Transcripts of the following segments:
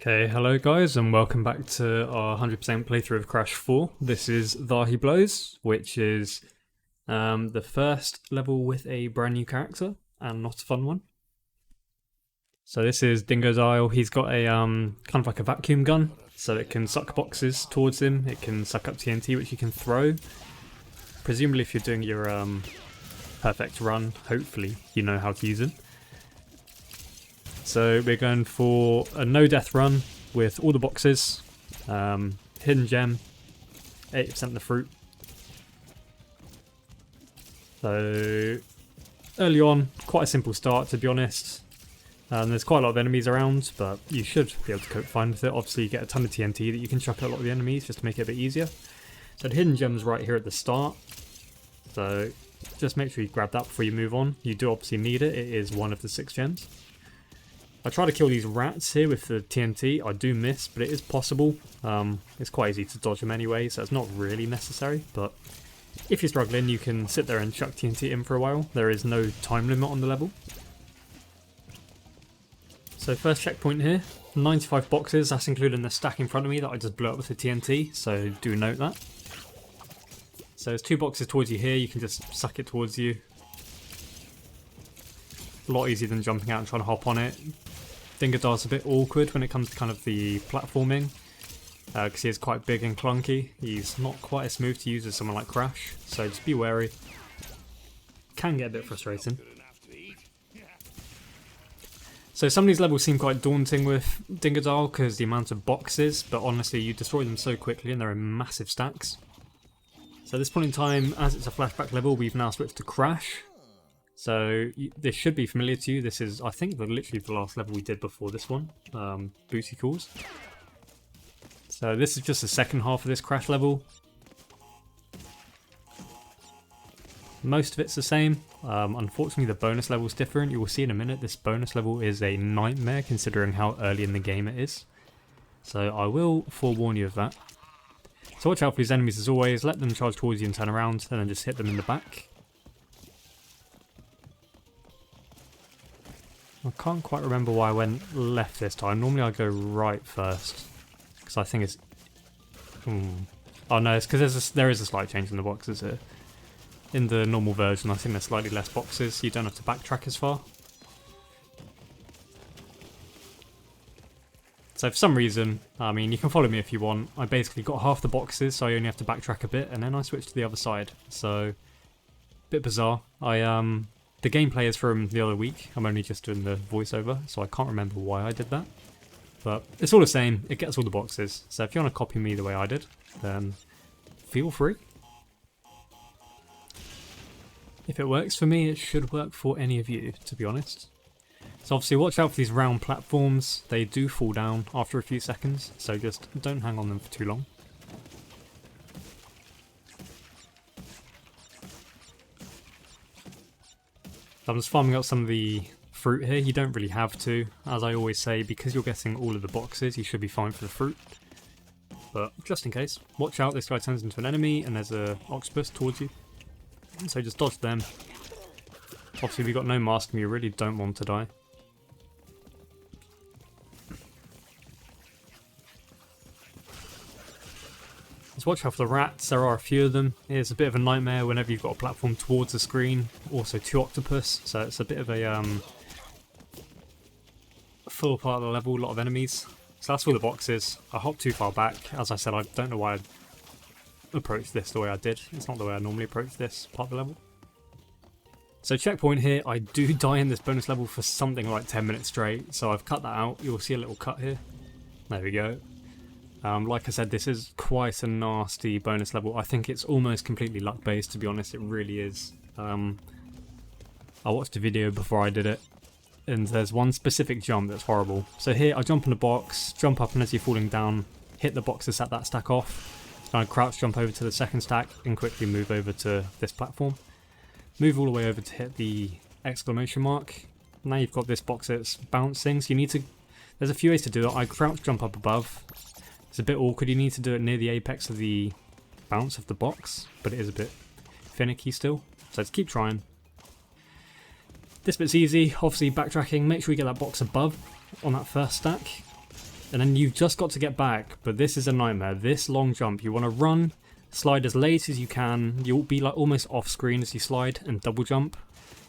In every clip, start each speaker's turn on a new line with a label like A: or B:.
A: Okay, hello guys and welcome back to our 100% playthrough of Crash 4. This is Thar He Blows, which is the first level with a brand new character and not a fun one. So this is Dingo's Isle. He's got a kind of like a vacuum gun, so it can suck boxes towards him. It can suck up TNT, which you can throw. Presumably if you're doing your perfect run, hopefully you know how to use them. So we're going for a no-death run with all the boxes, hidden gem, 80% of the fruit. So early on, quite a simple start to be honest. There's quite a lot of enemies around, but you should be able to cope fine with it. Obviously you get a ton of TNT that you can chuck at a lot of the enemies just to make it a bit easier. So the hidden gem's right here at the start. So just make sure you grab that before you move on. You do obviously need it, it is one of the 6 gems. I try to kill these rats here with the TNT. I do miss, but it is possible. It's quite easy to dodge them anyway, so it's not really necessary. But if you're struggling, you can sit there and chuck TNT in for a while. There is no time limit on the level. So first checkpoint here, 95 boxes. That's including the stack in front of me that I just blew up with the TNT, so do note that. So there's 2 boxes towards you here. You can just suck it towards you. A lot easier than jumping out and trying to hop on it. Dingo's a bit awkward when it comes to kind of the platforming, because he is quite big and clunky. He's not quite as smooth to use as someone like Crash, so just be wary. Can get a bit frustrating. So some of these levels seem quite daunting with Dingo because the amount of boxes, but honestly you destroy them so quickly and they're in massive stacks. So at this point in time, as it's a flashback level, we've now switched to Crash. So this should be familiar to you. This is, I think, literally the last level we did before this one, Booty Calls. So this is just the second half of this Crash level. Most of it's the same. Unfortunately, the bonus level is different. You will see in a minute. This bonus level is a nightmare considering how early in the game it is. So I will forewarn you of that. So watch out for these enemies as always. Let them charge towards you and turn around, and then just hit them in the back. I can't quite remember why I went left this time. Normally I go right first, because I think it's... Oh no, it's because there is a slight change in the boxes here. In the normal version I think there's slightly less boxes, you don't have to backtrack as far. So for some reason, I mean you can follow me if you want, I basically got half the boxes so I only have to backtrack a bit and then I switched to the other side. So, bit bizarre. The gameplay is from the other week, I'm only just doing the voiceover, so I can't remember why I did that. But it's all the same, it gets all the boxes, so if you want to copy me the way I did, then feel free. If it works for me, it should work for any of you, to be honest. So obviously watch out for these round platforms, they do fall down after a few seconds, so just don't hang on them for too long. I'm just farming up some of the fruit here. You don't really have to. As I always say, because you're getting all of the boxes, you should be fine for the fruit. But just in case, watch out, this guy turns into an enemy and there's a octopus towards you. So just dodge them. Obviously we've got no mask and you really don't want to die. Just watch out for the rats, there are a few of them. It's a bit of a nightmare whenever you've got a platform towards the screen. Also 2 octopus, so it's a bit of a full part of the level, a lot of enemies. So that's all the boxes. I hopped too far back. As I said, I don't know why I approached this the way I did. It's not the way I normally approach this part of the level. So checkpoint here, I do die in this bonus level for something like 10 minutes straight, so I've cut that out. You'll see a little cut here. There we go. Like I said, this is quite a nasty bonus level. I think it's almost completely luck based, to be honest, it really is. I watched a video before I did it, and there's one specific jump that's horrible. So here, I jump in the box, jump up, and as you're falling down, hit the box to set that stack off. Kind of crouch jump over to the second stack, and quickly move over to this platform. Move all the way over to hit the exclamation mark. Now you've got this box that's bouncing, so you need to... There's a few ways to do it. I crouch jump up above. It's a bit awkward, you need to do it near the apex of the bounce of the box, but it is a bit finicky still, so let's keep trying. This bit's easy, obviously backtracking, make sure you get that box above on that first stack. And then you've just got to get back, but this is a nightmare. This long jump, you want to run, slide as late as you can. You'll be like almost off screen as you slide and double jump.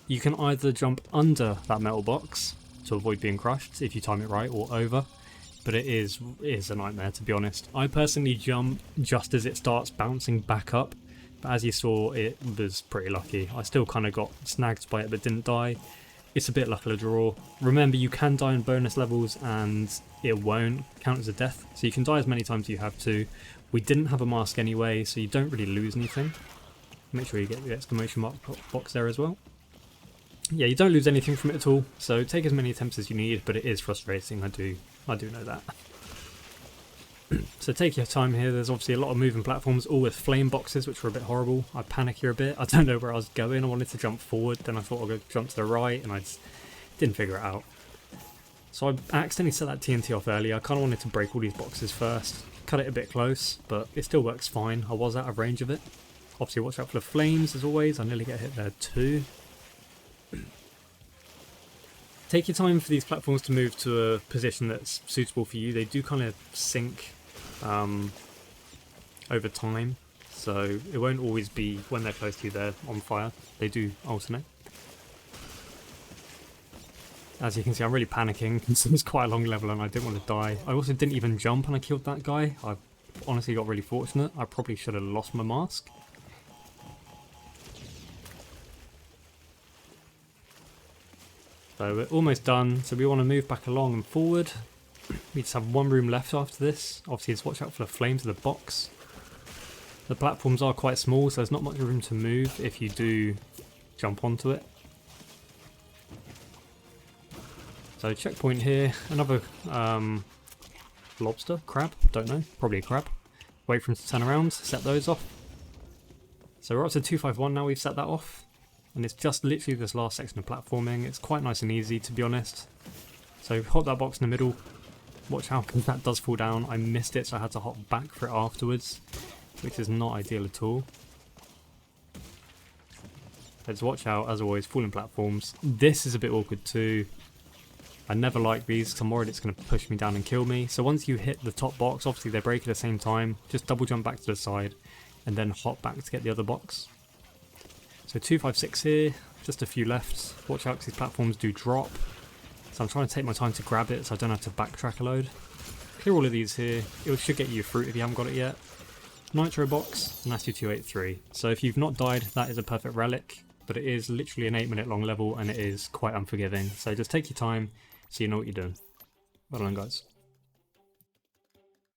A: You can either jump under that metal box to avoid being crushed if you time it right, or over. But it is a nightmare, to be honest. I personally jump just as it starts bouncing back up. But as you saw, it was pretty lucky. I still kind of got snagged by it but didn't die. It's a bit luck of the draw. Remember, you can die in bonus levels and it won't count as a death. So you can die as many times as you have to. We didn't have a mask anyway, so you don't really lose anything. Make sure you get the exclamation mark box there as well. Yeah, you don't lose anything from it at all, so take as many attempts as you need, but it is frustrating, I do know that. So take your time here. There's obviously a lot of moving platforms, all with flame boxes, which were a bit horrible. I panic here a bit. I don't know where I was going. I wanted to jump forward, then I thought I'd go jump to the right, and I just didn't figure it out. So I accidentally set that TNT off earlier. I kind of wanted to break all these boxes first. Cut it a bit close, but it still works fine. I was out of range of it. Obviously watch out for the flames, as always. I nearly get hit there too. Take your time for these platforms to move to a position that's suitable for you. They do kind of sync over time, so it won't always be when they're close to you they're on fire. They do alternate. As you can see, I'm really panicking because it was quite a long level and I didn't want to die. I also didn't even jump and I killed that guy. I honestly got really fortunate. I probably should have lost my mask. So we're almost done, so we want to move back along and forward. We just have one room left after this. Obviously just watch out for the flames of the box. The platforms are quite small, so there's not much room to move if you do jump onto it. So checkpoint here, another lobster, crab, don't know, probably a crab. Wait for him to turn around, set those off. So we're up to 251 now, we've set that off. And it's just literally this last section of platforming. It's quite nice and easy, to be honest. So hop that box in the middle. Watch out, because that does fall down. I missed it, so I had to hop back for it afterwards, which is not ideal at all. Let's watch out, as always, falling platforms. This is a bit awkward too. I never like these, because I'm worried it's going to push me down and kill me. So once you hit the top box, obviously they break at the same time. Just double jump back to the side, and then hop back to get the other box. So 256 here, just a few left. Watch out because these platforms do drop. So I'm trying to take my time to grab it so I don't have to backtrack a load. Clear all of these here. It should get you a fruit if you haven't got it yet. Nitro box, and that's your 283. So if you've not died, that is a perfect relic. But it is literally an 8-minute long level and it is quite unforgiving. So just take your time so you know what you're doing. Well done, guys.